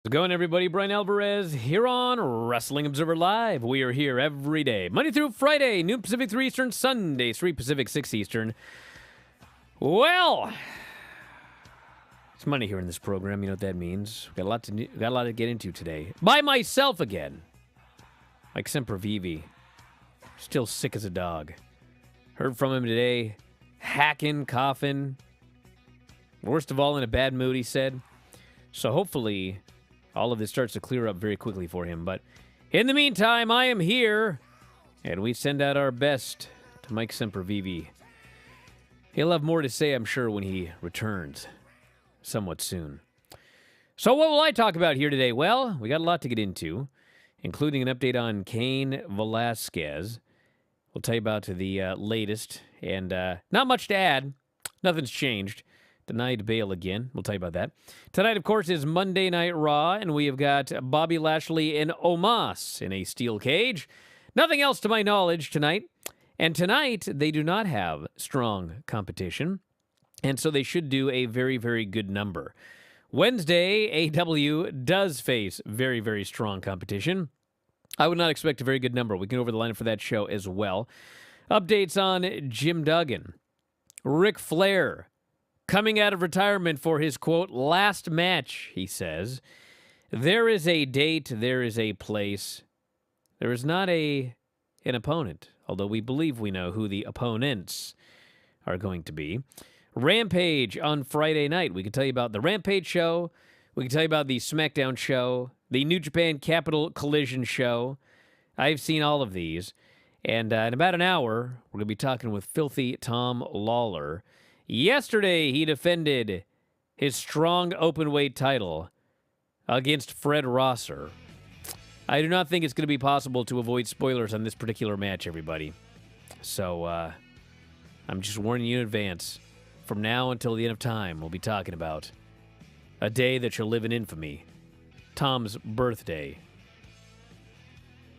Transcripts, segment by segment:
How's it going, everybody? Bryan Alvarez here on Wrestling Observer Live. We are here every day, Monday through Friday, noon Pacific, 3 Eastern, Sunday, 3 Pacific, 6 Eastern. Well, it's Monday here in this program. You know what that means. Got a lot to get into today. By myself again. Like Sempervive. Still sick as a dog. Heard from him today. Hacking, coughing. Worst of all, in a bad mood, he said. So hopefully all of this starts to clear up very quickly for him. But in the meantime, I am here, and we send out our best to Mike Sempervive. He'll have more to say, I'm sure, when he returns somewhat soon. So what will I talk about here today? Well, we got a lot to get into, including an update on Cain Velasquez. We'll tell you about the latest, and not much to add. Nothing's changed. Denied bail again. We'll tell you about that. Tonight, of course, is Monday Night Raw, and we have got Bobby Lashley and Omos in a steel cage. Nothing else to my knowledge tonight. And tonight, they do not have strong competition, and so they should do a very, very good number. Wednesday, AEW does face very, very strong competition. I would not expect a very good number. We can go over the lineup for that show as well. Updates on Jim Duggan. Ric Flair coming out of retirement for his, quote, last match, he says. There is a date, there is a place. There is not an opponent, although we believe we know who the opponents are going to be. Rampage on Friday night. We can tell you about the Rampage show. We can tell you about the SmackDown show, the New Japan Capital Collision show. I've seen all of these. And in about an hour, we're going to be talking with Filthy Tom Lawler. Yesterday, he defended his strong openweight title against Fred Rosser. I do not think it's going to be possible to avoid spoilers on this particular match, everybody. So, I'm just warning you in advance. From now until the end of time, we'll be talking about a day that shall live in infamy. Tom's birthday.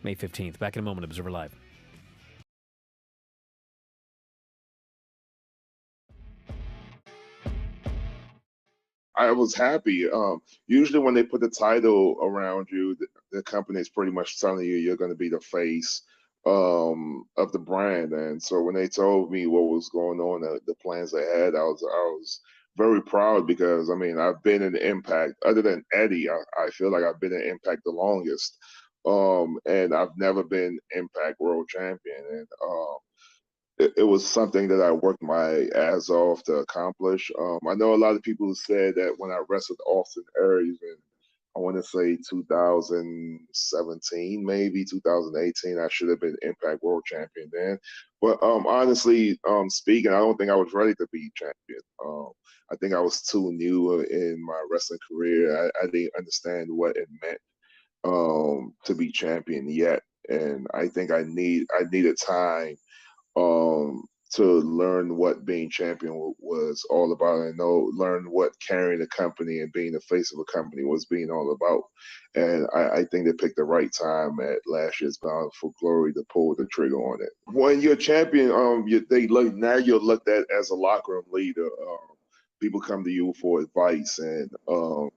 May 15th. Back in a moment, Observer Live. I was happy. Usually when they put the title around you, the company is pretty much telling you you're going to be the face of the brand. And so when they told me what was going on, the plans they had, I was very proud because, I mean, I've been in Impact. Other than Eddie, I feel like I've been in Impact the longest. And I've never been Impact World Champion. And it was something that I worked my ass off to accomplish. I know a lot of people said that when I wrestled Austin Aries I want to say 2017, maybe 2018. I should have been Impact World Champion then. But honestly, speaking, I don't think I was ready to be champion. I think I was too new in my wrestling career. I didn't understand what it meant to be champion yet, and I think I needed time to learn what being champion was all about, and learn what carrying a company and being the face of a company was being all about. And I think they picked the right time at last year's Bound for Glory to pull the trigger on it. When you're champion, now you're looked at as a locker room leader. People come to you for advice and to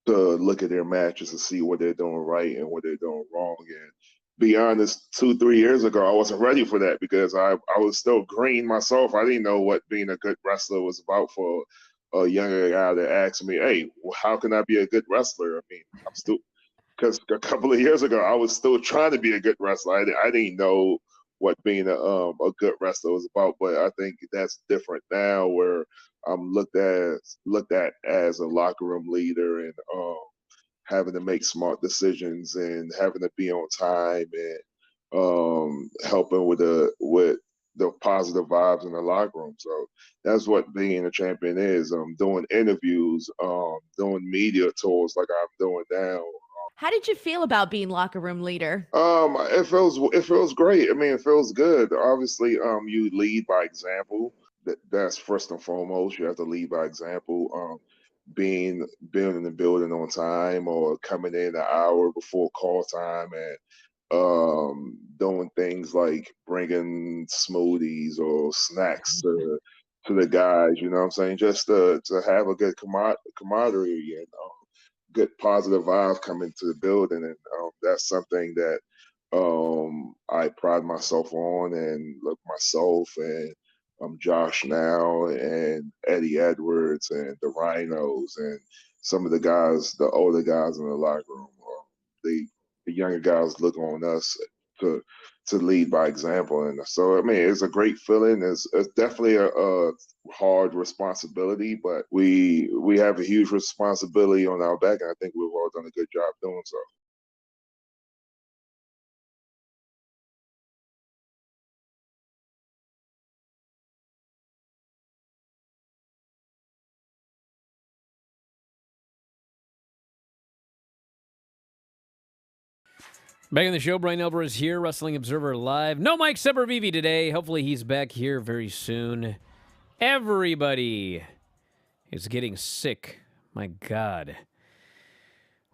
look at their matches and see what they're doing right and what they're doing wrong. And be honest, 2-3 years ago, I wasn't ready for that because I was still green myself. I didn't know what being a good wrestler was about for a younger guy that asked me, "Hey, how can I be a good wrestler?" I mean, I'm still, because a couple of years ago, I was still trying to be a good wrestler. I didn't know what being a good wrestler was about, but I think that's different now, where I'm looked at as a locker room leader, and having to make smart decisions and having to be on time, and helping with the positive vibes in the locker room. So that's what being a champion is. Doing interviews, doing media tours like I'm doing now. How did you feel about being locker room leader? It feels great. I mean, it feels good. Obviously, you lead by example. That's first and foremost. You have to lead by example. Being in the building on time, or coming in an hour before call time, and doing things like bringing smoothies or snacks to the guys. You know what I'm saying? Just to have a good camaraderie and good positive vibe coming to the building, and that's something that I pride myself on, and look myself and Josh now and Eddie Edwards and the Rhinos and some of the guys, the older guys in the locker room. The younger guys look on us to lead by example, and so I mean it's a great feeling. It's definitely a hard responsibility, but we have a huge responsibility on our back, and I think we've all done a good job doing so. Back in the show, Bryan Alvarez here, Wrestling Observer Live. No Mike Sempervive today. Hopefully he's back here very soon. Everybody is getting sick. My God.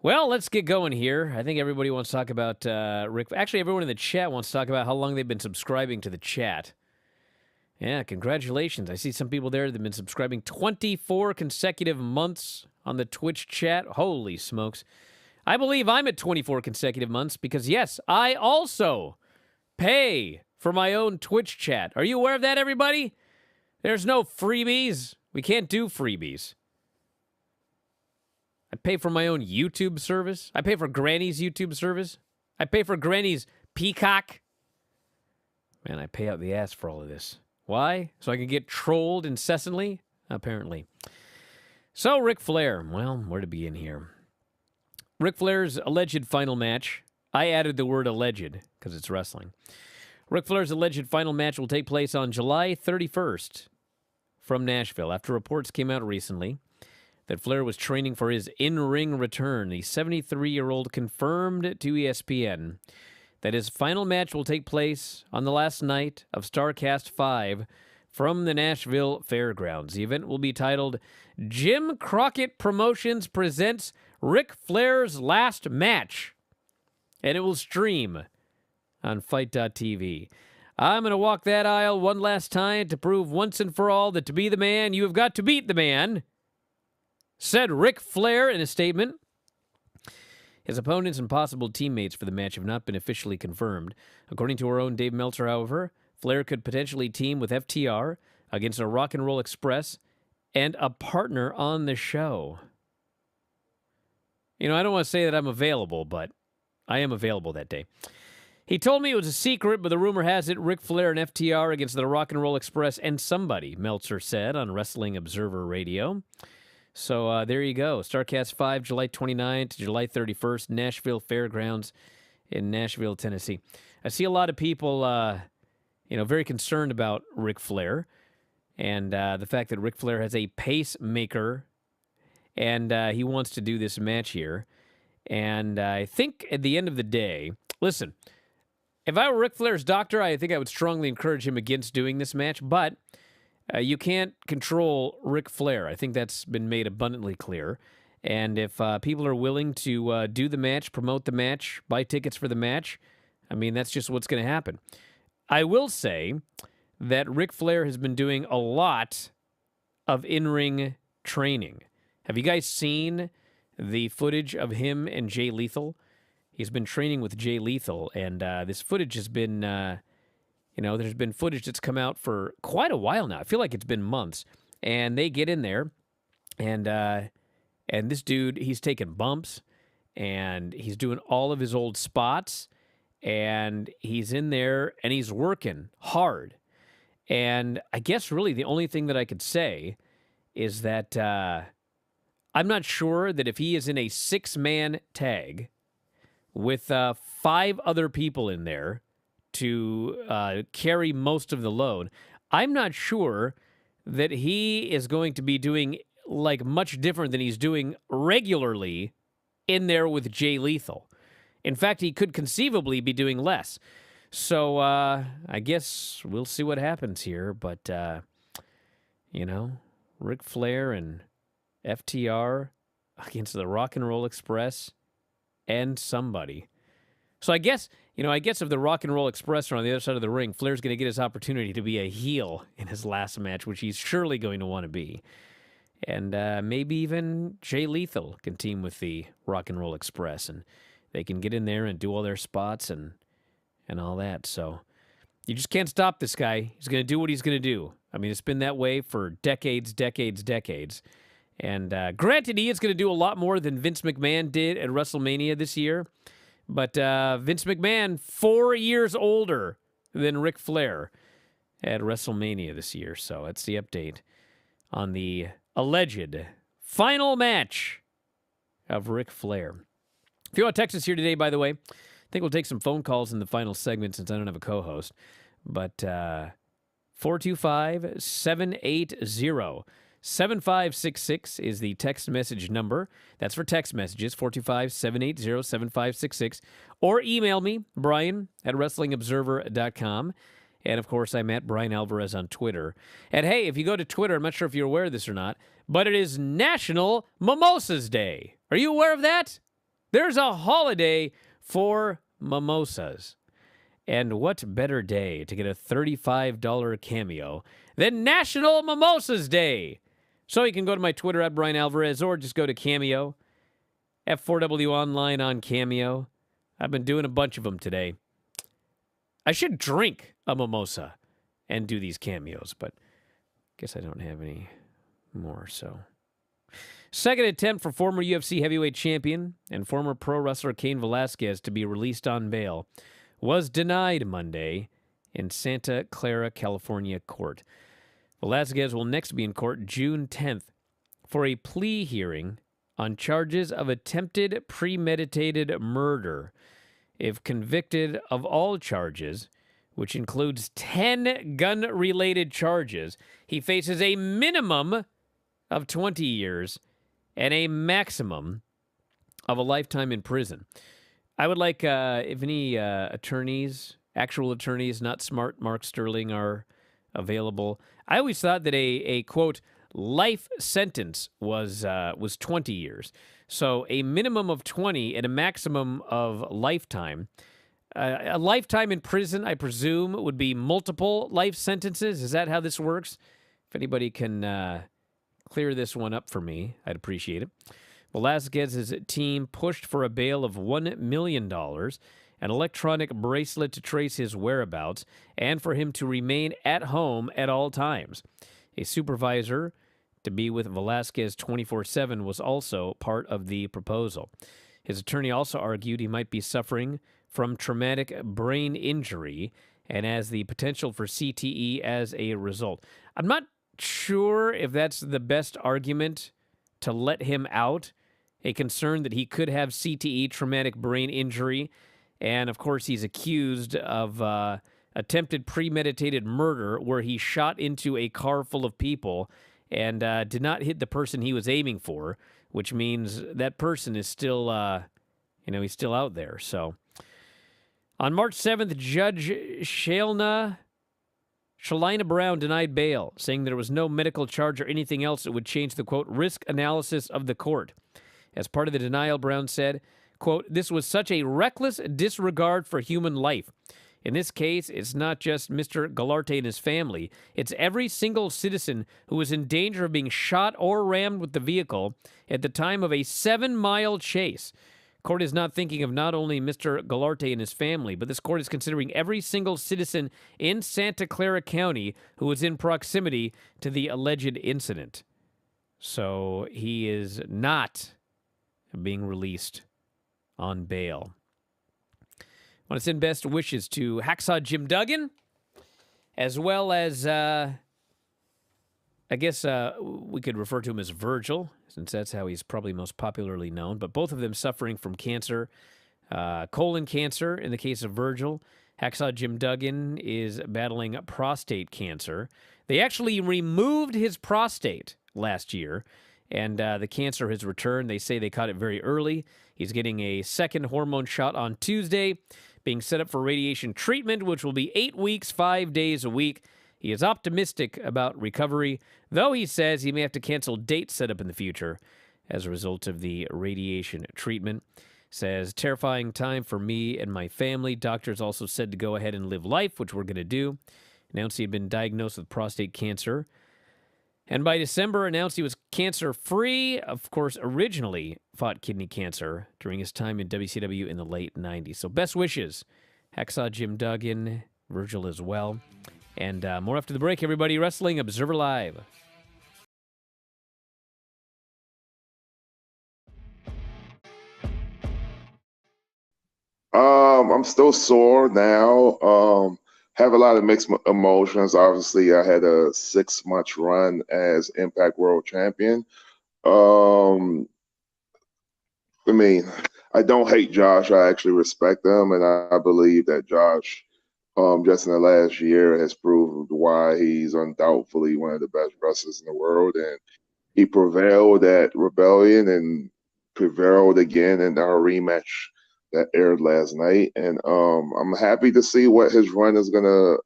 Well, let's get going here. I think everybody wants to talk about Rick. Actually, everyone in the chat wants to talk about how long they've been subscribing to the chat. Yeah, congratulations. I see some people there that have been subscribing 24 consecutive months on the Twitch chat. Holy smokes. I believe I'm at 24 consecutive months because, yes, I also pay for my own Twitch chat. Are you aware of that, everybody? There's no freebies. We can't do freebies. I pay for my own YouTube service. I pay for Granny's YouTube service. I pay for Granny's Peacock. Man, I pay out the ass for all of this. Why? So I can get trolled incessantly? Apparently. So, Ric Flair. Well, where to begin here? Ric Flair's alleged final match. I added the word alleged because it's wrestling. Ric Flair's alleged final match will take place on July 31st from Nashville. After reports came out recently that Flair was training for his in-ring return, the 73-year-old confirmed to ESPN that his final match will take place on the last night of StarCast 5 from the Nashville Fairgrounds. The event will be titled Jim Crockett Promotions Presents Ric Flair's Last Match, and it will stream on Fight.tv. I'm going to walk that aisle one last time to prove once and for all that to be the man, you have got to beat the man, said Ric Flair in a statement. His opponents and possible teammates for the match have not been officially confirmed. According to our own Dave Meltzer, however, Flair could potentially team with FTR against a Rock and Roll Express and a partner on the show. You know, I don't want to say that I'm available, but I am available that day. He told me it was a secret, but the rumor has it Ric Flair and FTR against the Rock and Roll Express and somebody, Meltzer said on Wrestling Observer Radio. So there you go. StarCast 5, July 29th to July 31st, Nashville Fairgrounds in Nashville, Tennessee. I see a lot of people, very concerned about Ric Flair and the fact that Ric Flair has a pacemaker and he wants to do this match here. And I think at the end of the day, listen, if I were Ric Flair's doctor, I think I would strongly encourage him against doing this match, but you can't control Ric Flair. I think that's been made abundantly clear. And if people are willing to do the match, promote the match, buy tickets for the match, I mean, that's just what's going to happen. I will say that Ric Flair has been doing a lot of in-ring training. Have you guys seen the footage of him and Jay Lethal? He's been training with Jay Lethal, and this footage has been, there's been footage that's come out for quite a while now. I feel like it's been months. And they get in there, and this dude, he's taking bumps, and he's doing all of his old spots, and he's in there, and he's working hard. And I guess really the only thing that I could say is that I'm not sure that if he is in a 6-man tag with 5 other people in there to carry most of the load, I'm not sure that he is going to be doing like much different than he's doing regularly in there with Jay Lethal. In fact, he could conceivably be doing less. So I guess we'll see what happens here. But, Ric Flair and FTR against the Rock and Roll Express and somebody. So I guess if the Rock and Roll Express are on the other side of the ring, Flair's going to get his opportunity to be a heel in his last match, which he's surely going to want to be. And maybe even Jay Lethal can team with the Rock and Roll Express, and they can get in there and do all their spots and all that. So you just can't stop this guy. He's going to do what he's going to do. I mean, it's been that way for decades. And granted, he is going to do a lot more than Vince McMahon did at WrestleMania this year. But Vince McMahon, 4 years older than Ric Flair at WrestleMania this year. So that's the update on the alleged final match of Ric Flair. If you want to text us here today, by the way, I think we'll take some phone calls in the final segment since I don't have a co-host. But 425-780-7566 is the text message number. That's for text messages, 425-780-7566. Or email me, Brian at WrestlingObserver.com. And, of course, I'm at Bryan Alvarez on Twitter. And, hey, if you go to Twitter, I'm not sure if you're aware of this or not, but it is National Mimosas Day. Are you aware of that? There's a holiday for mimosas. And what better day to get a $35 cameo than National Mimosas Day? So you can go to my Twitter at Bryan Alvarez or just go to Cameo, F4W Online on Cameo. I've been doing a bunch of them today. I should drink a mimosa and do these cameos, but I guess I don't have any more, so. Second attempt for former UFC heavyweight champion and former pro wrestler Cain Velasquez to be released on bail was denied Monday in Santa Clara, California court. Velasquez will next be in court June 10th for a plea hearing on charges of attempted premeditated murder. If convicted of all charges, which includes 10 gun-related charges, he faces a minimum of 20 years and a maximum of a lifetime in prison. I would like, if any attorneys, actual attorneys, not smart Mark Sterling, are available. I always thought that a quote, life sentence was 20 years. So a minimum of 20 and a maximum of lifetime. A lifetime in prison, I presume, would be multiple life sentences. Is that how this works? If anybody can clear this one up for me, I'd appreciate it. Velasquez's team pushed for a bail of $1 million, an electronic bracelet to trace his whereabouts, and for him to remain at home at all times. A supervisor to be with Velasquez 24/7 was also part of the proposal. His attorney also argued he might be suffering from traumatic brain injury and has the potential for CTE as a result. I'm not sure if that's the best argument to let him out, a concern that he could have CTE, traumatic brain injury, and of course he's accused of attempted premeditated murder where he shot into a car full of people and did not hit the person he was aiming for, which means that person is still, he's still out there. So on March 7th, Judge Shalina Brown denied bail, saying there was no medical charge or anything else that would change the, quote, risk analysis of the court. As part of the denial, Brown said, quote, this was such a reckless disregard for human life. In this case, it's not just Mr. Galarte and his family. It's every single citizen who was in danger of being shot or rammed with the vehicle at the time of a 7-mile chase. Court is not thinking of not only Mr. Galarte and his family, but this court is considering every single citizen in Santa Clara County who was in proximity to the alleged incident. So he is not being released on bail. I want to send best wishes to Hacksaw Jim Duggan, as well as, I guess we could refer to him as Virgil, since that's how he's probably most popularly known, but both of them suffering from cancer, colon cancer in the case of Virgil. Hacksaw Jim Duggan is battling prostate cancer. They actually removed his prostate last year, and the cancer has returned. They say they caught it very early. He's getting a second hormone shot on Tuesday, being set up for radiation treatment, which will be 8 weeks, 5 days a week. He is optimistic about recovery, though he says he may have to cancel dates set up in the future as a result of the radiation treatment. Says, terrifying time for me and my family. Doctors also said to go ahead and live life, which we're going to do. Announced he had been diagnosed with prostate cancer. And by December, announced he was cancer-free. Of course, originally fought kidney cancer during his time in WCW in the late 90s. So best wishes, Hacksaw Jim Duggan, Virgil as well. And more after the break, everybody. Wrestling Observer Live. I'm still sore now. Have a lot of mixed emotions. Obviously, I had a 6-month run as Impact World Champion. I mean, I don't hate Josh. I actually respect him, and I believe that Josh, just in the last year, has proved why he's undoubtedly one of the best wrestlers in the world. And he prevailed at Rebellion and prevailed again in our rematch that aired last night. And I'm happy to see what his run is gonna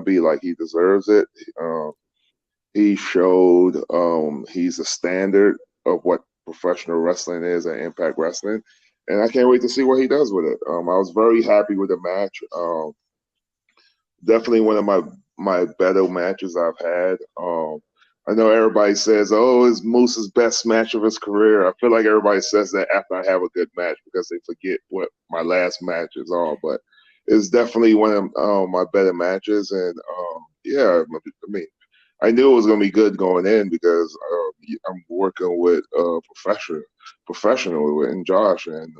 be like. He deserves it. He showed he's a standard of what professional wrestling is at Impact Wrestling, and I can't wait to see what he does with it. I was very happy with the match. Definitely one of my better matches I've had. I know everybody says, "Oh, it's Moose's best match of his career." I feel like everybody says that after I have a good match because they forget what my last matches are. But it's definitely one of my better matches, and yeah, I mean, I knew it was going to be good going in because I'm working with a professional in Josh, and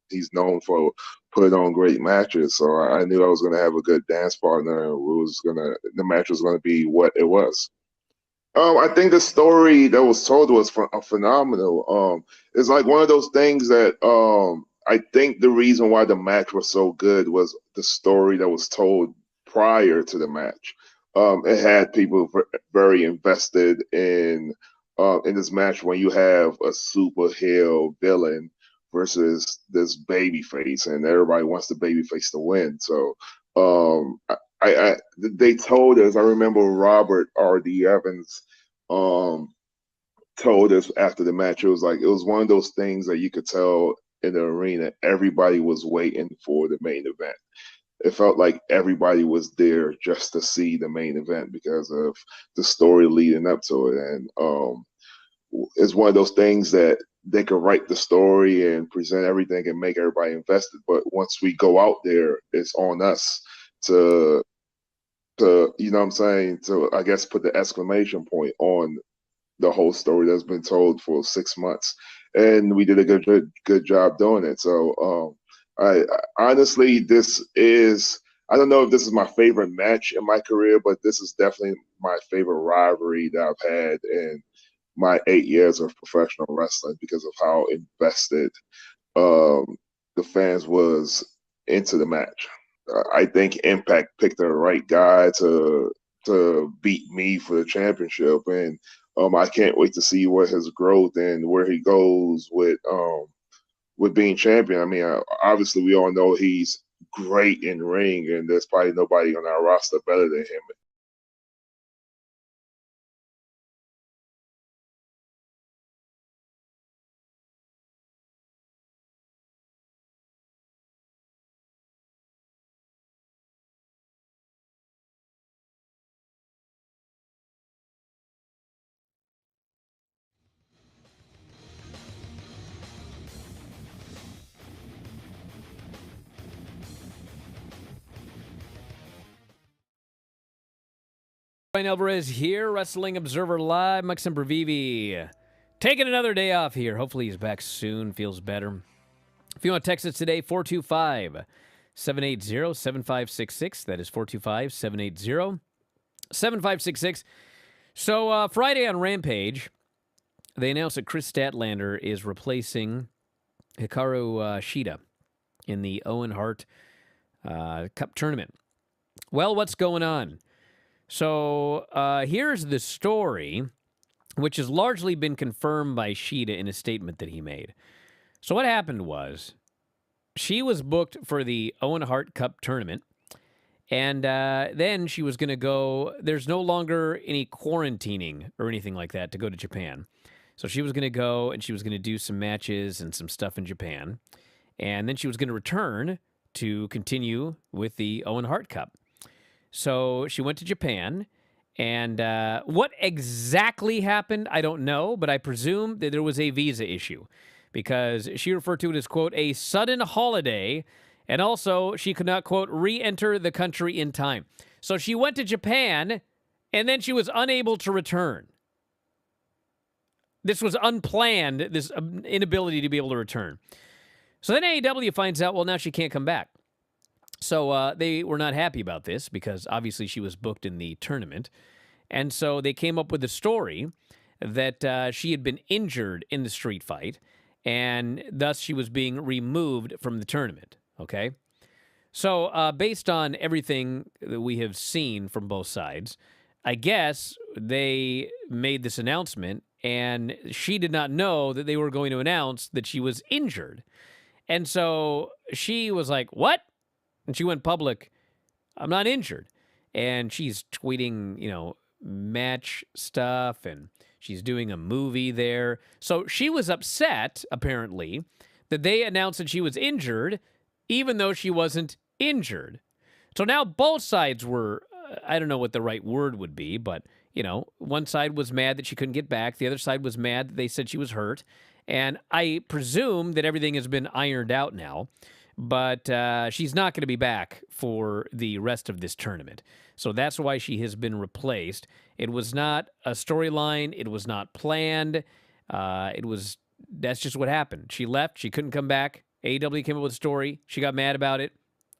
he's known for putting on great matches. So I knew I was going to have a good dance partner, and the match was going to be what it was. I think the story that was told was phenomenal. It's like one of those things that I think the reason why the match was so good was the story that was told prior to the match. It had people very invested in this match when you have a super heel villain versus this baby face, and everybody wants the baby face to win. So they told us. I remember Robert R.D. Evans told us after the match. It was one of those things that you could tell in the arena. Everybody was waiting for the main event. It felt like everybody was there just to see the main event because of the story leading up to it. And it's one of those things that they could write the story and present everything and make everybody invested. But once we go out there, it's on us to you know what I'm saying, to, I guess, put the exclamation point on the whole story that's been told for 6 months. And we did a good job doing it. So I honestly, I don't know if this is my favorite match in my career, but this is definitely my favorite rivalry that I've had in my 8 years of professional wrestling because of how invested um, the fans was into the match. I think Impact picked the right guy to beat me for the championship, and I can't wait to see what his growth and where he goes with being champion. I mean, obviously we all know he's great in ring, and there's probably nobody on our roster better than him. Bryan Alvarez here, Wrestling Observer Live. Mike Sempervive taking another day off here. Hopefully he's back soon, feels better. If you want to text us today, 425-780-7566. That is 425-780-7566. So Friday on Rampage, they announced that Chris Statlander is replacing Hikaru Shida in the Owen Hart Cup tournament. Well, what's going on? So here's the story, which has largely been confirmed by Shida in a statement that he made. So what happened was, she was booked for the Owen Hart Cup tournament, and then she was going to go. There's no longer any quarantining or anything like that to go to Japan. So she was going to go, and she was going to do some matches and some stuff in Japan. And then she was going to return to continue with the Owen Hart Cup. So she went to Japan, and what exactly happened, I don't know, but I presume that there was a visa issue because she referred to it as, quote, a sudden holiday, and also she could not, quote, re-enter the country in time. So she went to Japan, and then she was unable to return. This was unplanned, this inability to be able to return. So then AEW finds out, well, now she can't come back. So they were not happy about this because obviously she was booked in the tournament. And so they came up with a story that she had been injured in the street fight, and thus she was being removed from the tournament, okay? So based on everything that we have seen from both sides, I guess they made this announcement, and she did not know that they were going to announce that she was injured. And so she was like, what? And she went public, I'm not injured. And she's tweeting, match stuff, and she's doing a movie there. So she was upset, apparently, that they announced that she was injured, even though she wasn't injured. So now both sides were, I don't know what the right word would be, but, one side was mad that she couldn't get back. The other side was mad that they said she was hurt. And I presume that everything has been ironed out now. But she's not going to be back for the rest of this tournament. So that's why she has been replaced. It was not a storyline. It was not planned. That's just what happened. She left. She couldn't come back. AEW came up with a story. She got mad about it.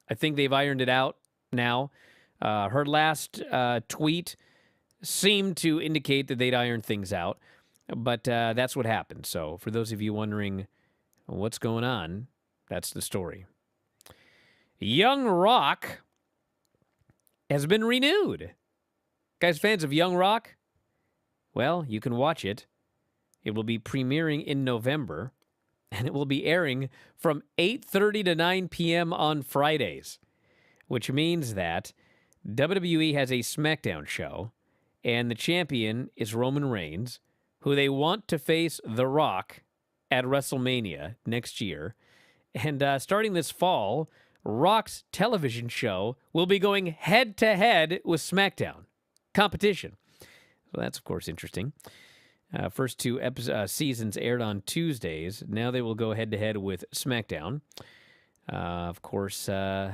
I think they've ironed it out now. Her last tweet seemed to indicate that they'd ironed things out. But that's what happened. So for those of you wondering what's going on, that's the story. Young Rock has been renewed. Guys, fans of Young Rock? Well, you can watch it. It will be premiering in November, and it will be airing from 8:30 to 9 p.m. on Fridays, which means that WWE has a SmackDown show, and the champion is Roman Reigns, who they want to face The Rock at WrestleMania next year. And starting this fall, Rock's television show will be going head-to-head with SmackDown. Competition. So that's, of course, interesting. First two seasons aired on Tuesdays. Now they will go head-to-head with SmackDown. Of course, when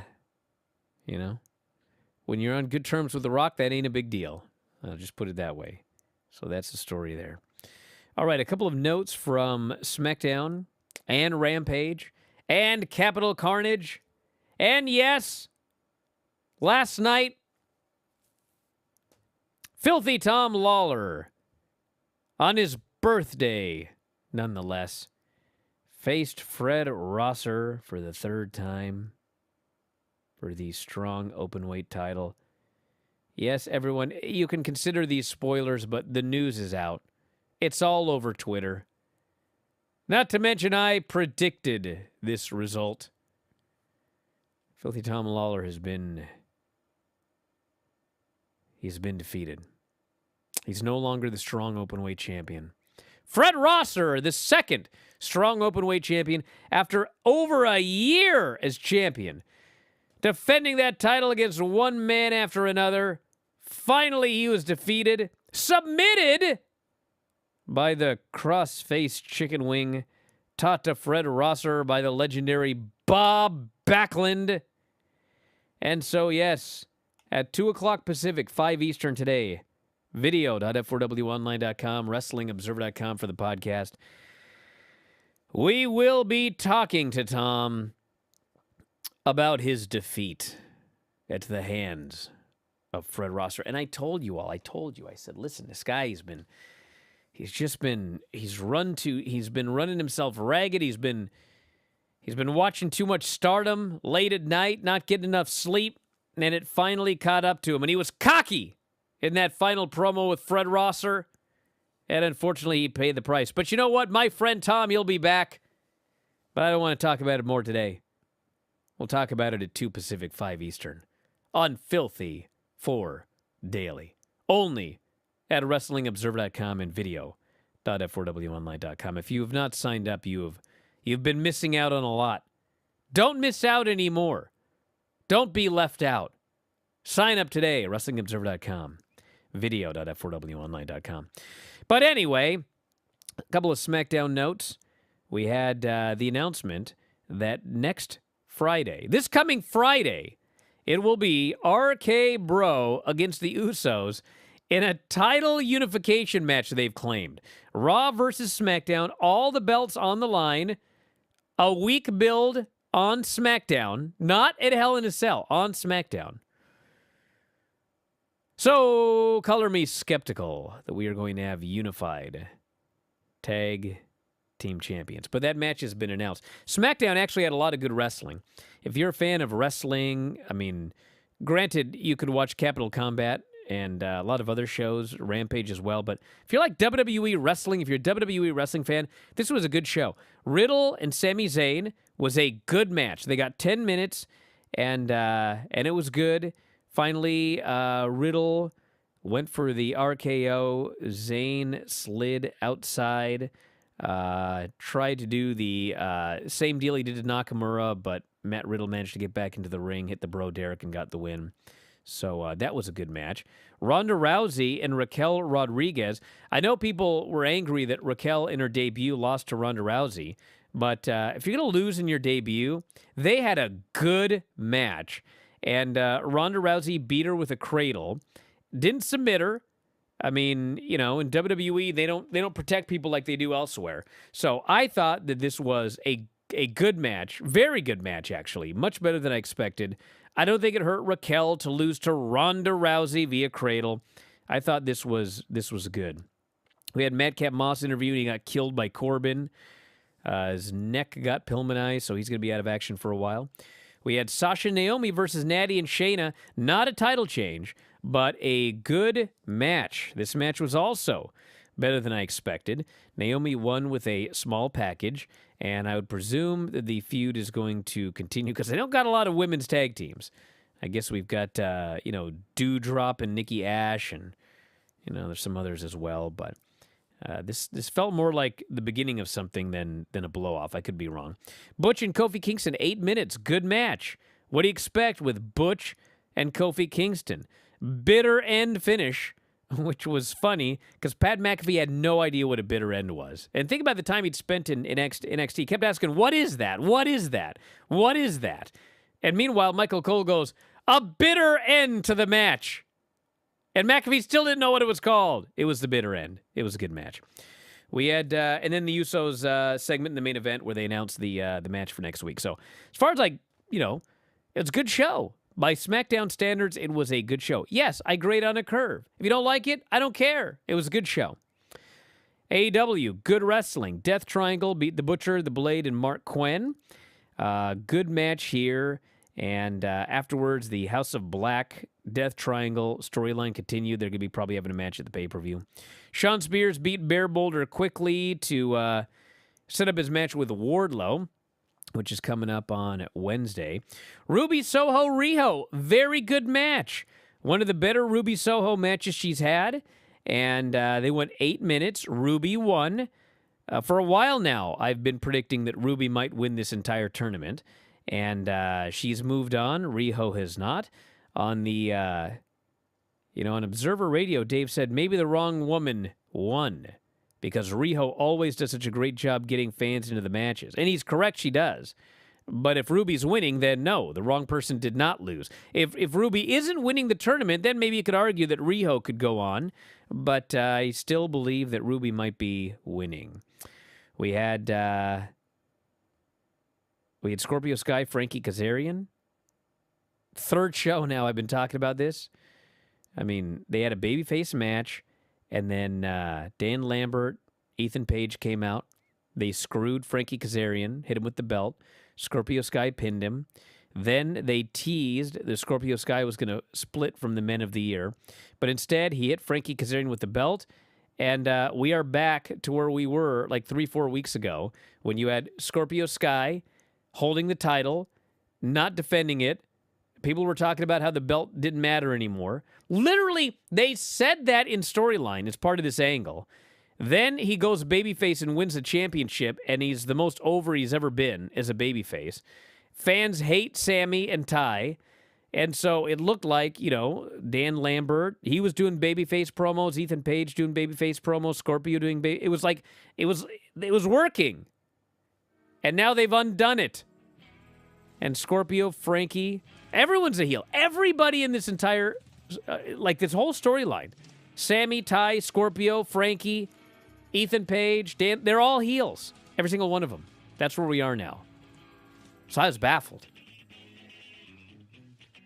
you're on good terms with The Rock, that ain't a big deal. I'll just put it that way. So that's the story there. All right, a couple of notes from SmackDown and Rampage and Capital Carnage. And yes, last night, Filthy Tom Lawler, on his birthday, nonetheless, faced Fred Rosser for the third time for the strong openweight title. Yes, everyone, you can consider these spoilers, but the news is out. It's all over Twitter. Not to mention, I predicted this result. Filthy Tom Lawler he's been defeated. He's no longer the strong openweight champion. Fred Rosser, the second strong openweight champion after over a year as champion, defending that title against one man after another. Finally, he was defeated, submitted by the cross-faced chicken wing, taught to Fred Rosser by the legendary Bob Backlund. And so, yes, at 2 o'clock Pacific, 5 Eastern today, video.f4wonline.com, wrestlingobserver.com for the podcast, we will be talking to Tom about his defeat at the hands of Fred Rosser. And I told you, I said, listen, this guy, he's been running himself ragged. He's been watching too much Stardom late at night, not getting enough sleep, and it finally caught up to him. And he was cocky in that final promo with Fred Rosser, and unfortunately, he paid the price. But you know what? My friend Tom, he'll be back, but I don't want to talk about it more today. We'll talk about it at 2 Pacific, 5 Eastern, on Filthy 4 Daily, only at WrestlingObserver.com and video.f4wonline.com. If you have not signed up, you've been missing out on a lot. Don't miss out anymore. Don't be left out. Sign up today at WrestlingObserver.com, video.f4wonline.com. But anyway, a couple of SmackDown notes. We had the announcement that next Friday, this coming Friday, it will be RK Bro against the Usos in a title unification match they've claimed. Raw versus SmackDown, all the belts on the line, a week build on SmackDown, not at Hell in a Cell, on SmackDown. So, color me skeptical that we are going to have unified tag team champions. But that match has been announced. SmackDown actually had a lot of good wrestling. If you're a fan of wrestling, I mean, granted, you could watch Capital Combat and a lot of other shows, Rampage as well. But if you like WWE wrestling, if you're a WWE wrestling fan, this was a good show. Riddle and Sami Zayn was a good match. They got 10 minutes, and it was good. Finally, Riddle went for the RKO. Zayn slid outside. Tried to do the same deal he did to Nakamura, but Matt Riddle managed to get back into the ring, hit the Bro Derek, and got the win. So that was a good match. Ronda Rousey and Raquel Rodriguez. I know people were angry that Raquel in her debut lost to Ronda Rousey, but if you're going to lose in your debut, they had a good match. And Ronda Rousey beat her with a cradle. Didn't submit her. I mean, you know, in WWE, they don't protect people like they do elsewhere. So I thought that this was a good match, very good match, actually, much better than I expected. I don't think it hurt Raquel to lose to Ronda Rousey via cradle. I thought this was good. We had Madcap Moss interviewed. He got killed by Corbin. His neck got Pillmanized, so he's going to be out of action for a while. We had Sasha Naomi versus Natty and Shayna. Not a title change, but a good match. This match was also better than I expected. Naomi won with a small package, and I would presume that the feud is going to continue because they don't got a lot of women's tag teams. I guess we've got, Doudrop and Nikki Ash, and, there's some others as well, but this felt more like the beginning of something than a blow-off. I could be wrong. Butch and Kofi Kingston, 8 minutes. Good match. What do you expect with Butch and Kofi Kingston? Bitter end finish, which was funny because Pat McAfee had no idea what a bitter end was. And think about the time he'd spent in NXT. He kept asking, what is that? What is that? What is that? And meanwhile, Michael Cole goes, a bitter end to the match. And McAfee still didn't know what it was called. It was the bitter end. It was a good match. We had, and then the Usos segment in the main event where they announced the match for next week. So as far as it's a good show. By SmackDown standards, it was a good show. Yes, I grade on a curve. If you don't like it, I don't care. It was a good show. AEW, good wrestling. Death Triangle beat the Butcher, the Blade, and Mark Quinn. Good match here. And afterwards, the House of Black Death Triangle storyline continued. They're going to be probably having a match at the pay-per-view. Sean Spears beat Bear Boulder quickly to set up his match with Wardlow, which is coming up on Wednesday. Ruby Soho Riho, very good match. One of the better Ruby Soho matches she's had. And they went 8 minutes. Ruby won. For a while now, I've been predicting that Ruby might win this entire tournament. And she's moved on. Riho has not. On the, on Observer Radio, Dave said maybe the wrong woman won because Riho always does such a great job getting fans into the matches. And he's correct, she does. But if Ruby's winning, then no, the wrong person did not lose. If Ruby isn't winning the tournament, then maybe you could argue that Riho could go on. But I still believe that Ruby might be winning. We had Scorpio Sky, Frankie Kazarian. Third show now I've been talking about this. I mean, they had a babyface match, and then Dan Lambert, Ethan Page came out. They screwed Frankie Kazarian, hit him with the belt. Scorpio Sky pinned him. Then they teased that Scorpio Sky was going to split from the Men of the Year. But instead, he hit Frankie Kazarian with the belt. And we are back to where we were like 3-4 weeks ago when you had Scorpio Sky holding the title, not defending it. People were talking about how the belt didn't matter anymore. Literally, they said that in storyline as part of this angle. Then he goes babyface and wins the championship, and he's the most over he's ever been as a babyface. Fans hate Sammy and Ty, and so it looked like, Dan Lambert, he was doing babyface promos, Ethan Page doing babyface promos, Scorpio doing it was like, it was working. And now they've undone it. And Scorpio, Frankie, everyone's a heel. Everybody in this entire, this whole storyline. Sammy, Ty, Scorpio, Frankie, Ethan Page, Dan, they're all heels. Every single one of them. That's where we are now. So I was baffled.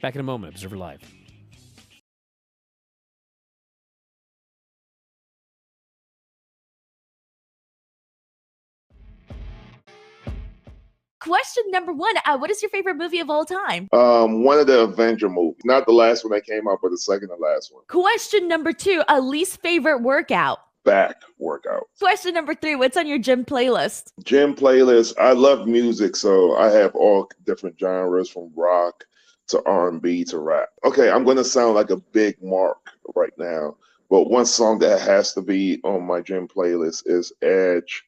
Back in a moment, Observer Live. Question number 1. What is your favorite movie of all time? One of the Avenger movies. Not the last one that came out, but the second to last one. Question number 2. Least favorite workout? Back workout. Question number 3. What's on your gym playlist? Gym playlist. I love music, so I have all different genres from rock to R&B to rap. Okay, I'm going to sound like a big mark right now, but one song that has to be on my gym playlist is Edge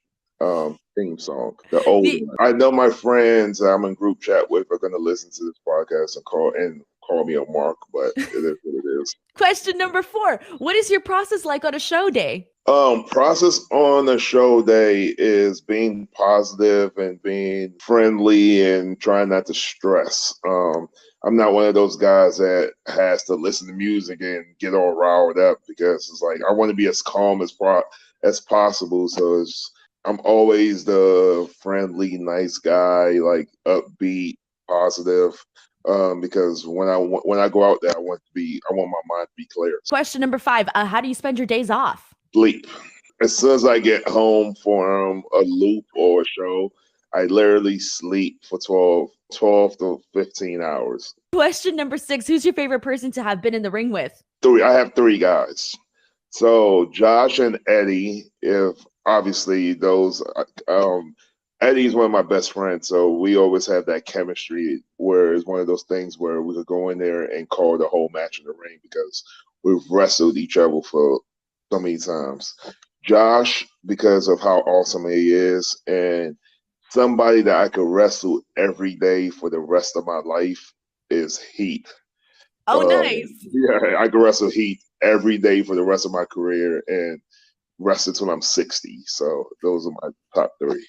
theme song, the old one. I know my friends I'm in group chat with are going to listen to this podcast and call me a mark, but it is what it is. Question number 4. What is your process like on a show day? Process on a show day is being positive and being friendly and trying not to stress. I'm not one of those guys that has to listen to music and get all riled up because it's like I want to be as calm as possible. So I'm always the friendly, nice guy, like upbeat, positive. Because when I go out there, I want my mind to be clear. Question number 5. How do you spend your days off? Sleep. As soon as I get home from a loop or a show, I literally sleep for 12 to 15 hours. Question number 6. Who's your favorite person to have been in the ring with? 3. I have 3 guys. So Josh and Eddie, if obviously those, Eddie's one of my best friends. So we always have that chemistry where it's one of those things where we could go in there and call the whole match in the ring because we've wrestled each other for so many times. Josh, because of how awesome he is, and somebody that I could wrestle every day for the rest of my life is Heath. Oh, nice. Yeah, I could wrestle Heath every day for the rest of my career and wrestle until I'm 60. So those are my top 3.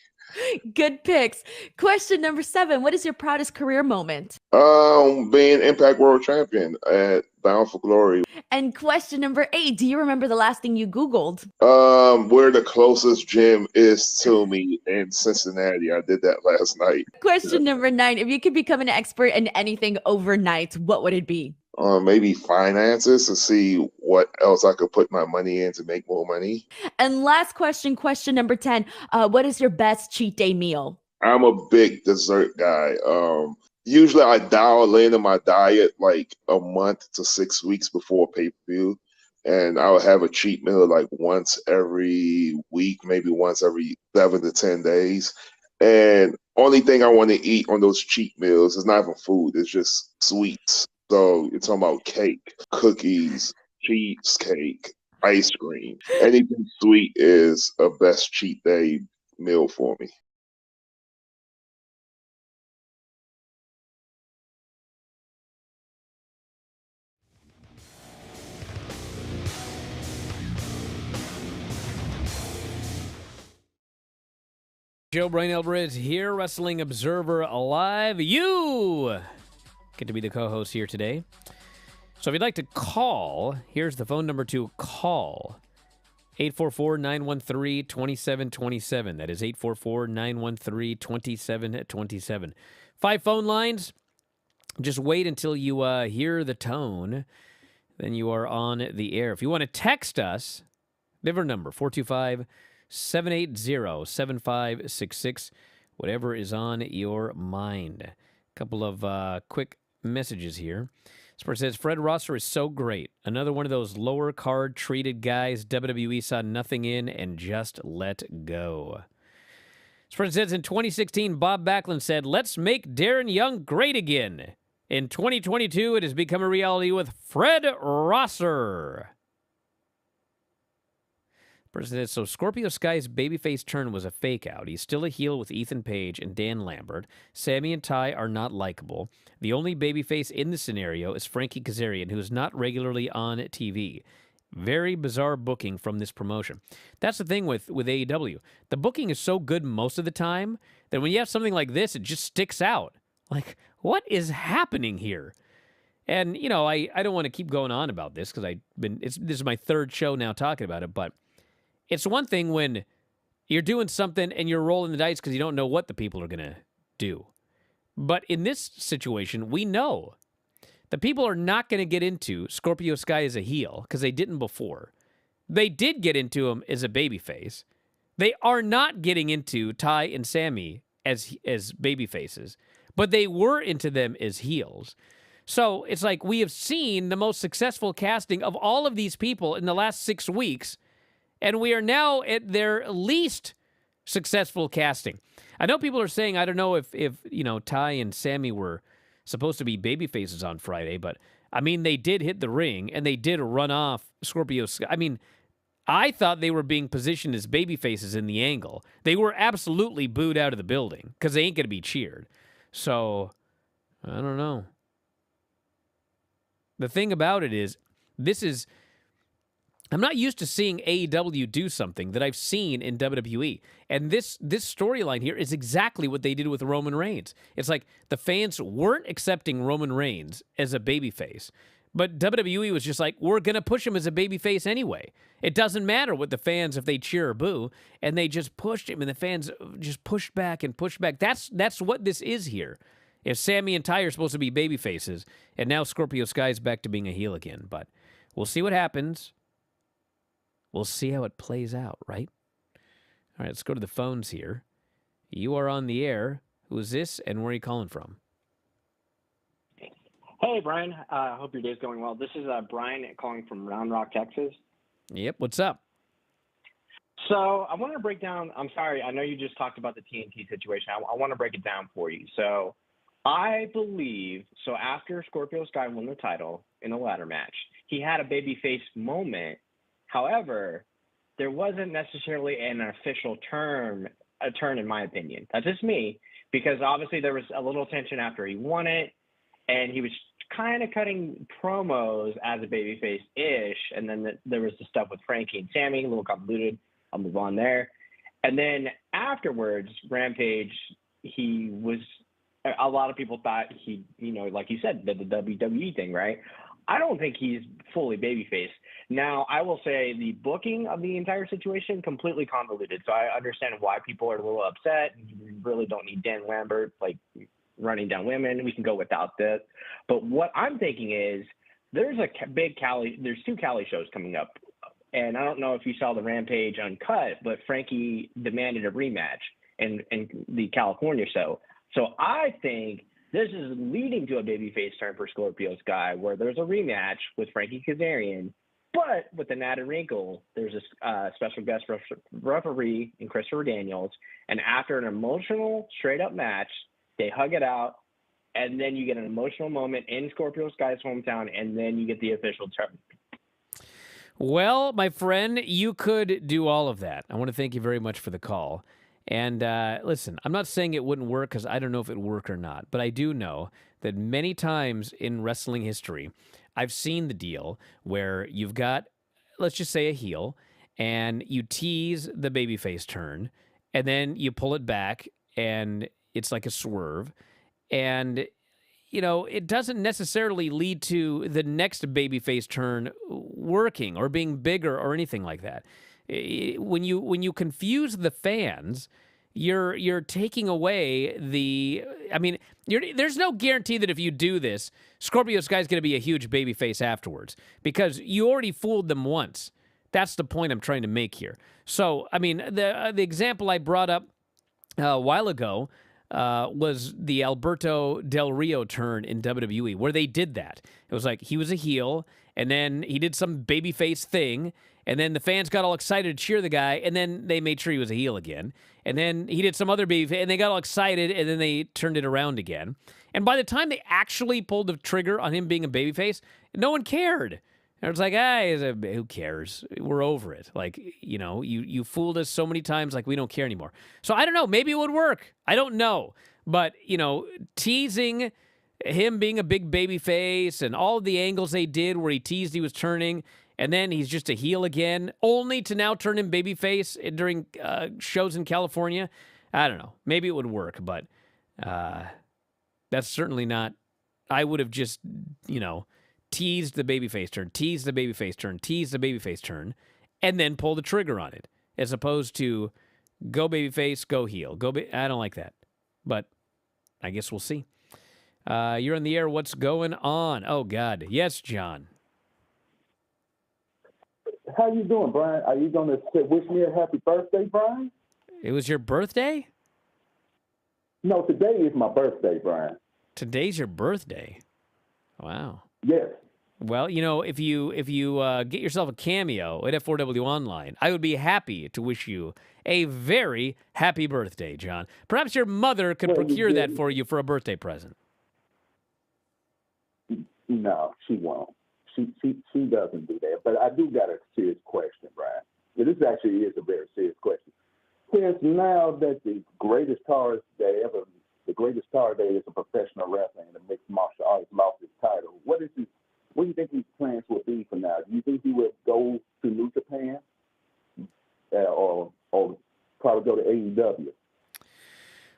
Good picks. Question number 7. What is your proudest career moment? Being Impact World Champion at Bound for Glory. And question number 8. Do you remember the last thing you Googled? Where the closest gym is to me in Cincinnati. I did that last night. Question number 9. If you could become an expert in anything overnight, what would it be? maybe finances to see what else I could put my money in to make more money. And last question, question number 10. What is your best cheat day meal? I'm a big dessert guy. Usually I dial in my diet like a month to 6 weeks before pay-per-view, and I'll have a cheat meal like once every week, maybe once every 7 to 10 days. And only thing I want to eat on those cheat meals is not even food; it's just sweets. So you're talking about cake, cookies, cheesecake, ice cream. Anything sweet is a best cheat day meal for me. Joe Bryan Alvarez here, Wrestling Observer Live. You get to be the co-host here today. So if you'd like to call, here's the phone number to call. 844-913-2727. That is 844-913-2727. 5 phone lines. Just wait until you hear the tone. Then you are on the air. If you want to text us, different number, 425-780-7566. Whatever is on your mind. A couple of quick messages here. This person says, Fred Rosser is so great. Another one of those lower card treated guys WWE saw nothing in and just let go. This person says, in 2016, Bob Backlund said, let's make Darren Young great again. In 2022, it has become a reality with Fred Rosser. Person says, so Scorpio Sky's babyface turn was a fake out. He's still a heel with Ethan Page and Dan Lambert. Sammy and Ty are not likable. The only babyface in the scenario is Frankie Kazarian, who is not regularly on TV. Very bizarre booking from this promotion. That's the thing with AEW. The booking is so good most of the time that when you have something like this, it just sticks out. Like, what is happening here? And, you know, I don't want to keep going on about this because this is my third show now talking about it, but it's one thing when you're doing something and you're rolling the dice because you don't know what the people are going to do. But in this situation, we know the people are not going to get into Scorpio Sky as a heel because they didn't before. They did get into him as a babyface. They are not getting into Ty and Sammy as babyfaces, but they were into them as heels. So it's like we have seen the most successful casting of all of these people in the last 6 weeks, and we are now at their least successful casting. I know people are saying, I don't know if you know, Ty and Sammy were supposed to be babyfaces on Friday, but I mean, they did hit the ring and they did run off Scorpio Sky. I mean, I thought they were being positioned as babyfaces in the angle. They were absolutely booed out of the building because they ain't going to be cheered. So, I don't know. The thing about it is, I'm not used to seeing AEW do something that I've seen in WWE. And this storyline here is exactly what they did with Roman Reigns. It's like the fans weren't accepting Roman Reigns as a babyface. But WWE was just like, we're going to push him as a babyface anyway. It doesn't matter what the fans, if they cheer or boo. And they just pushed him, and the fans just pushed back and pushed back. That's what this is here. If Sammy and Ty are supposed to be babyfaces, and now Scorpio Sky's back to being a heel again. But we'll see what happens. We'll see how it plays out, right? All right, let's go to the phones here. You are on the air. Who is this, and where are you calling from? Hey, Brian. I hope your day's going well. This is Brian calling from Round Rock, Texas. Yep, what's up? So I want to break down – I'm sorry, I know you just talked about the TNT situation. I want to break it down for you. So I believe – so after Scorpio Sky won the title in a ladder match, he had a babyface moment. However, there wasn't necessarily an official turn in my opinion. That's just me, because obviously there was a little tension after he won it, and he was kind of cutting promos as a babyface-ish, and then there was the stuff with Frankie and Sammy, a little convoluted. I'll move on there. And then afterwards, Rampage, a lot of people thought he, you know, like you said, the WWE thing, right? I don't think he's fully babyface. Now, I will say the booking of the entire situation completely convoluted. So I understand why people are a little upset. You really don't need Dan Lambert like running down women. We can go without this. But what I'm thinking is there's there's 2 Cali shows coming up. And I don't know if you saw the Rampage Uncut, but Frankie demanded a rematch in the California show. So I think this is leading to a babyface turn for Scorpio Sky, where there's a rematch with Frankie Kazarian, but with an added wrinkle, there's a special guest referee in Christopher Daniels. And after an emotional, straight-up match, they hug it out, and then you get an emotional moment in Scorpio Sky's hometown, and then you get the official turn. Well, my friend, you could do all of that. I want to thank you very much for the call. And listen, I'm not saying it wouldn't work because I don't know if it would work or not, but I do know that many times in wrestling history, I've seen the deal where you've got, let's just say, a heel, and you tease the babyface turn, and then you pull it back, and it's like a swerve. And it doesn't necessarily lead to the next babyface turn working or being bigger or anything like that. When you confuse the fans, you're taking away the. I mean, there's no guarantee that if you do this, Scorpio Sky's going to be a huge babyface afterwards because you already fooled them once. That's the point I'm trying to make here. So, I mean, the example I brought up a while ago. Was the Alberto Del Rio turn in WWE, where they did that. It was like he was a heel, and then he did some babyface thing, and then the fans got all excited to cheer the guy, and then they made sure he was a heel again. And then he did some other babyface, and they got all excited, and then they turned it around again. And by the time they actually pulled the trigger on him being a babyface, no one cared. And it's like, who cares? We're over it. Like, you fooled us so many times, like we don't care anymore. So I don't know. Maybe it would work. I don't know. But, teasing him being a big baby face and all of the angles they did where he teased he was turning, and then he's just a heel again, only to now turn him babyface during shows in California. I don't know. Maybe it would work, but that's certainly not. I would have just, teased the babyface turn, teased the babyface turn, teased the babyface turn, and then pull the trigger on it, as opposed to go babyface, go heel. I don't like that, but I guess we'll see. You're on the air. What's going on? Oh, God. Yes, John. How you doing, Brian? Are you going to wish me a happy birthday, Brian? It was your birthday? No, today is my birthday, Brian. Today's your birthday? Wow. Yes. Well, if you get yourself a cameo at F4W Online, I would be happy to wish you a very happy birthday, John. Perhaps your mother could procure that for you for a birthday present. No, she won't. She doesn't do that. But I do got a serious question, Brian. This actually is a very serious question. Since now that the greatest star there is a professional wrestler in the mixed martial arts, lost his title, what do you think his plans will be for now? Do you think he will go to New Japan or probably go to AEW?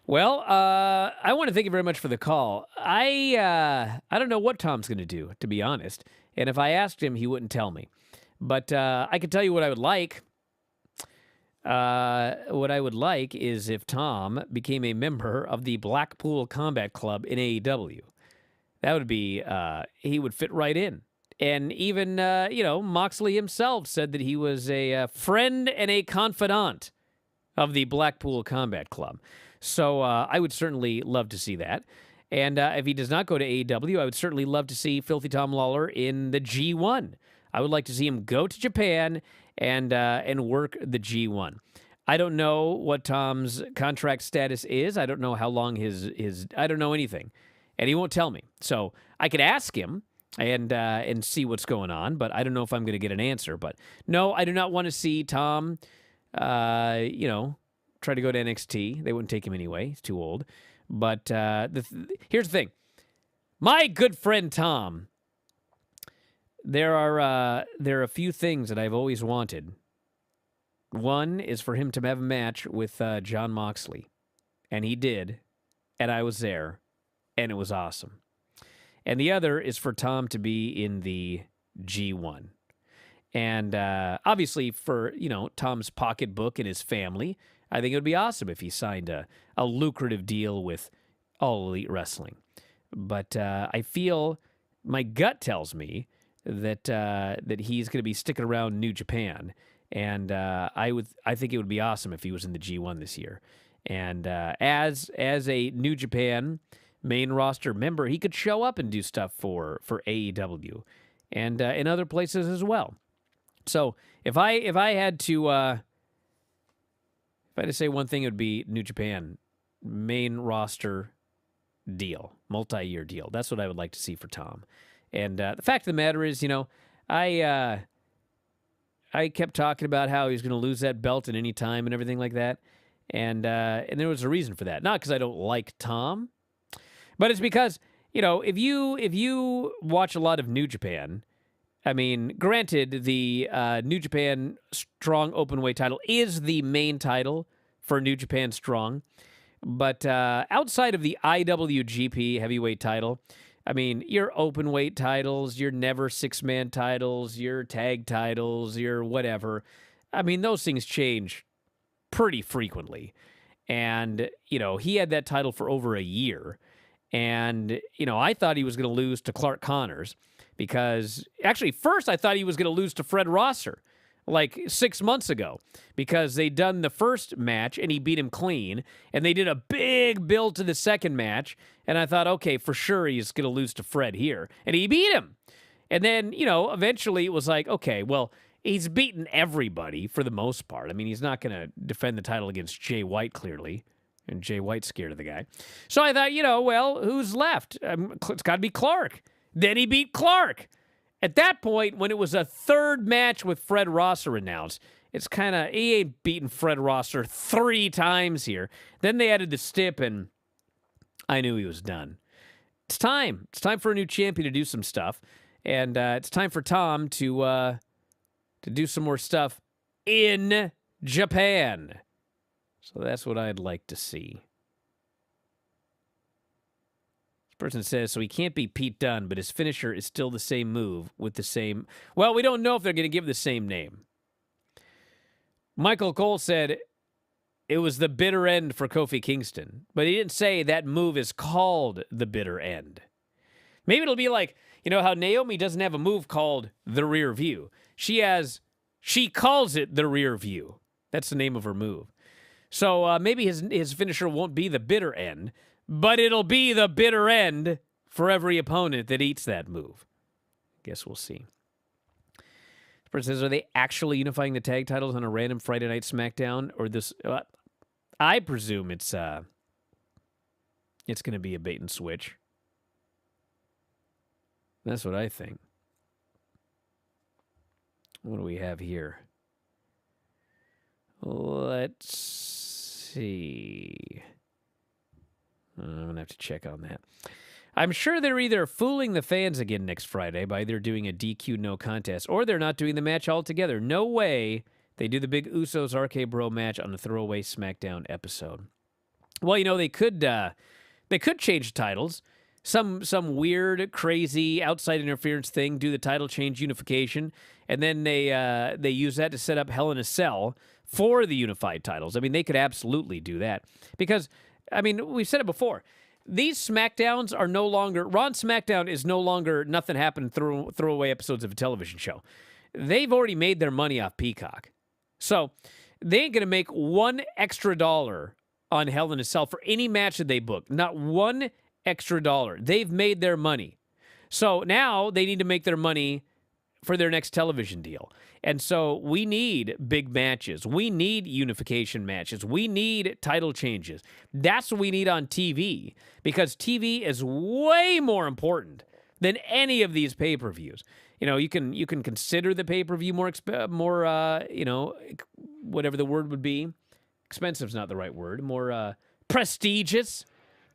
Well, I want to thank you very much for the call. I don't know what Tom's going to do, to be honest. And if I asked him, he wouldn't tell me. But I can tell you what I would like. What I would like is if Tom became a member of the Blackpool Combat Club in AEW. That would be, he would fit right in. And even, Moxley himself said that he was a friend and a confidant of the Blackpool Combat Club. So I would certainly love to see that. And if he does not go to AEW, I would certainly love to see Filthy Tom Lawler in the G1. I would like to see him go to Japan and work the G1. I don't know what Tom's contract status is. I don't know how long his I don't know anything. And he won't tell me. So I could ask him and see what's going on, but I don't know if I'm going to get an answer. But no, I do not want to see Tom, try to go to NXT. They wouldn't take him anyway. He's too old. But here's the thing. My good friend Tom, there are a few things that I've always wanted. One is for him to have a match with Jon Moxley. And he did. And I was there. And it was awesome. And the other is for Tom to be in the G1. And obviously for, Tom's pocketbook and his family, I think it would be awesome if he signed a lucrative deal with All Elite Wrestling. But I feel, my gut tells me that he's going to be sticking around New Japan, and I think it would be awesome if he was in the G1 this year. And as a New Japan main roster member, he could show up and do stuff for AEW and in other places as well. So if I had to say one thing, it would be New Japan main roster deal, multi-year deal. That's what I would like to see for Tom. And the fact of the matter is, I kept talking about how he was going to lose that belt at any time and everything like that. And there was a reason for that. Not because I don't like Tom, but it's because, if you watch a lot of New Japan, I mean, granted, the New Japan Strong Openweight title is the main title for New Japan Strong. But outside of the IWGP heavyweight title, I mean, your openweight titles, your never six-man titles, your tag titles, your whatever, I mean, those things change pretty frequently. And, he had that title for over a year. And, I thought he was going to lose to Clark Connors because, actually, first I thought he was going to lose to Fred Rosser like 6 months ago because they'd done the first match and he beat him clean, and they did a big build to the second match, and I thought, okay, for sure he's going to lose to Fred here, and he beat him. And then, eventually it was like, okay, well, he's beaten everybody for the most part. I mean, he's not going to defend the title against Jay White, clearly, and Jay White's scared of the guy. So I thought, well, who's left? It's got to be Clark. Then he beat Clark. At that point, when it was a third match with Fred Rosser announced, it's kind of, he ain't beaten Fred Rosser 3 times here. Then they added the stip, and I knew he was done. It's time. It's time for a new champion to do some stuff, and it's time for Tom to do some more stuff in Japan. So that's what I'd like to see. Person says, so he can't be Pete Dunne, but his finisher is still the same move with the same... Well, we don't know if they're going to give the same name. Michael Cole said it was the bitter end for Kofi Kingston, but he didn't say that move is called the bitter end. Maybe it'll be like, how Naomi doesn't have a move called the rear view. She calls it the rear view. That's the name of her move. So maybe his finisher won't be the bitter end, but it'll be the bitter end for every opponent that eats that move. Guess we'll see. This person says, are they actually unifying the tag titles on a random Friday night SmackDown? Or this? I presume it's going to be a bait and switch. That's what I think. What do we have here? Let's see. I'm going to have to check on that. I'm sure they're either fooling the fans again next Friday by either doing a DQ no contest or they're not doing the match altogether. No way they do the big Usos RK Bro match on the throwaway SmackDown episode. Well, they could change titles. Some weird, crazy outside interference thing, do the title change unification, and then they use that to set up Hell in a Cell for the unified titles. I mean, they could absolutely do that because, we've said it before. These SmackDowns are no longer... Raw and SmackDown is no longer nothing happened throwaway episodes of a television show. They've already made their money off Peacock. So they ain't going to make $1 extra on Hell in a Cell for any match that they book. Not $1 extra. They've made their money. So now they need to make their money for their next television deal. And so we need big matches. We need unification matches. We need title changes. That's what we need on TV because TV is way more important than any of these pay-per-views. You can consider the pay-per-view more whatever the word would be. Expensive's not the right word. More prestigious.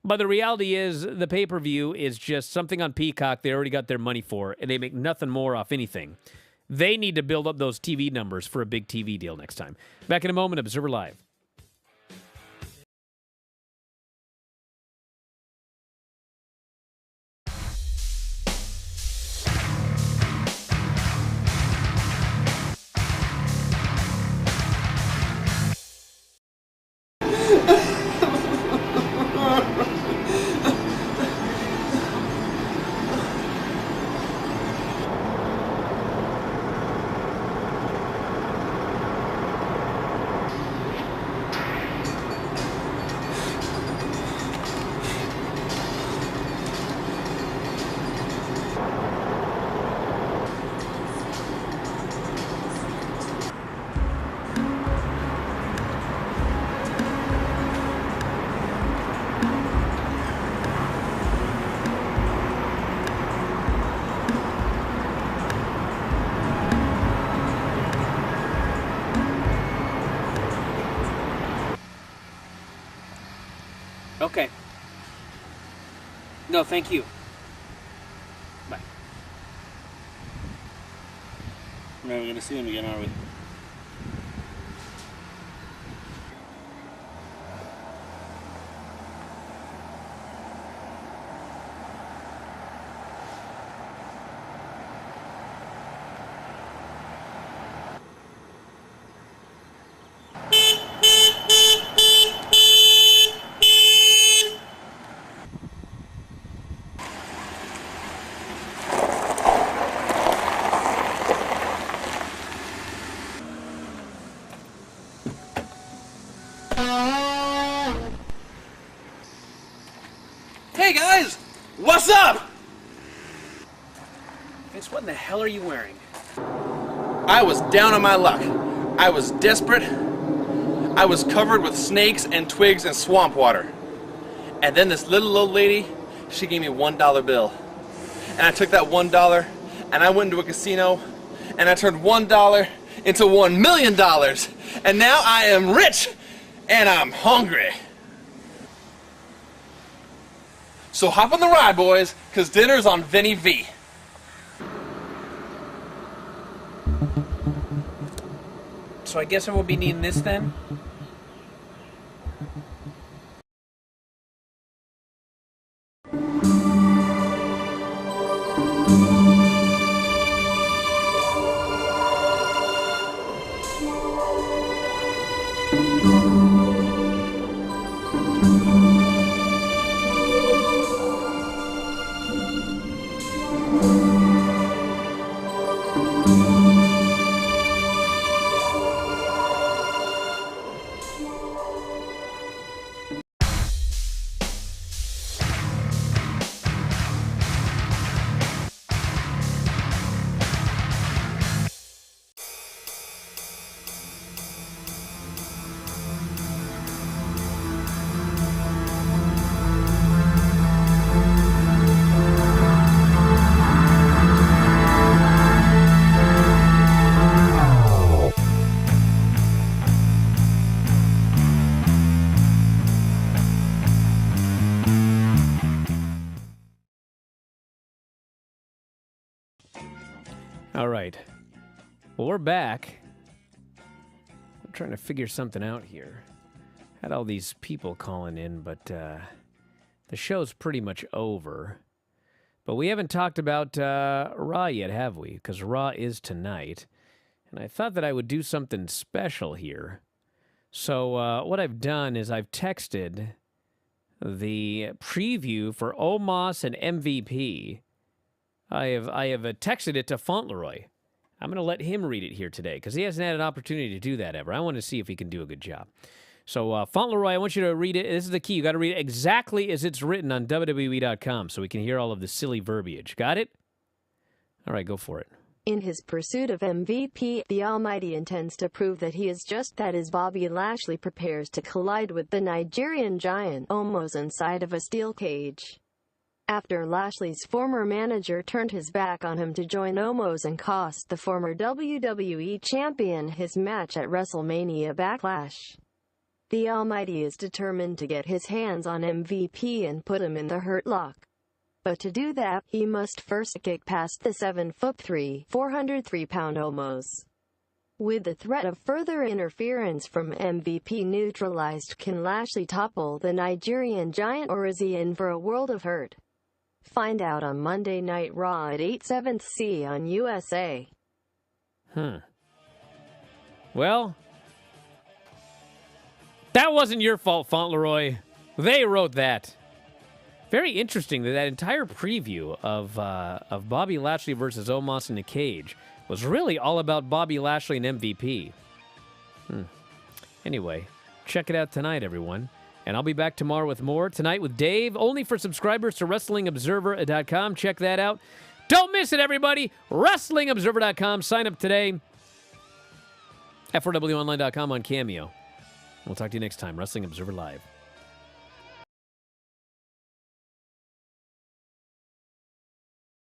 But the reality is the pay-per-view is just something on Peacock they already got their money for, and they make nothing more off anything. They need to build up those TV numbers for a big TV deal next time. Back in a moment, Observer Live. Okay. No, thank you. Bye. We're never gonna see them again, are we? Hey guys! What's up? Vince, what in the hell are you wearing? I was down on my luck. I was desperate. I was covered with snakes and twigs and swamp water. And then this little old lady, she gave me $1 bill. And I took that $1 and I went into a casino and I turned $1 into $1 million. And now I am rich and I'm hungry. So hop on the ride, boys, because dinner's on Vinny V. So I guess I will be needing this then? All right. Well, we're back. I'm trying to figure something out here. Had all these people calling in, but the show's pretty much over. But we haven't talked about Raw yet, have we? Because Raw is tonight. And I thought that I would do something special here. So what I've done is I've texted the preview for Omos and MVP. I have texted it to Fauntleroy. I'm going to let him read it here today because he hasn't had an opportunity to do that ever. I want to see if he can do a good job. So, Fauntleroy, I want you to read it. This is the key. You got to read it exactly as it's written on WWE.com so we can hear all of the silly verbiage. Got it? All right, go for it. In his pursuit of MVP, the Almighty intends to prove that he is just that as Bobby Lashley prepares to collide with the Nigerian giant Omos inside of a steel cage. After Lashley's former manager turned his back on him to join Omos and cost the former WWE champion his match at WrestleMania Backlash. The Almighty is determined to get his hands on MVP and put him in the Hurt Lock. But to do that, he must first kick past the 7'3", 403-pound Omos. With the threat of further interference from MVP neutralized, can Lashley topple the Nigerian giant, or is he in for a world of hurt? Find out on Monday Night Raw at 8/7 on USA. Well, that wasn't your fault, Fauntleroy. They wrote that. Very interesting that entire preview of Bobby Lashley versus Omos in the cage was really all about Bobby Lashley and MVP. Anyway, check it out tonight, everyone. And I'll be back tomorrow with more. Tonight with Dave, only for subscribers to WrestlingObserver.com. Check that out. Don't miss it, everybody. WrestlingObserver.com. Sign up today. F4WOnline.com on Cameo. We'll talk to you next time. Wrestling Observer Live.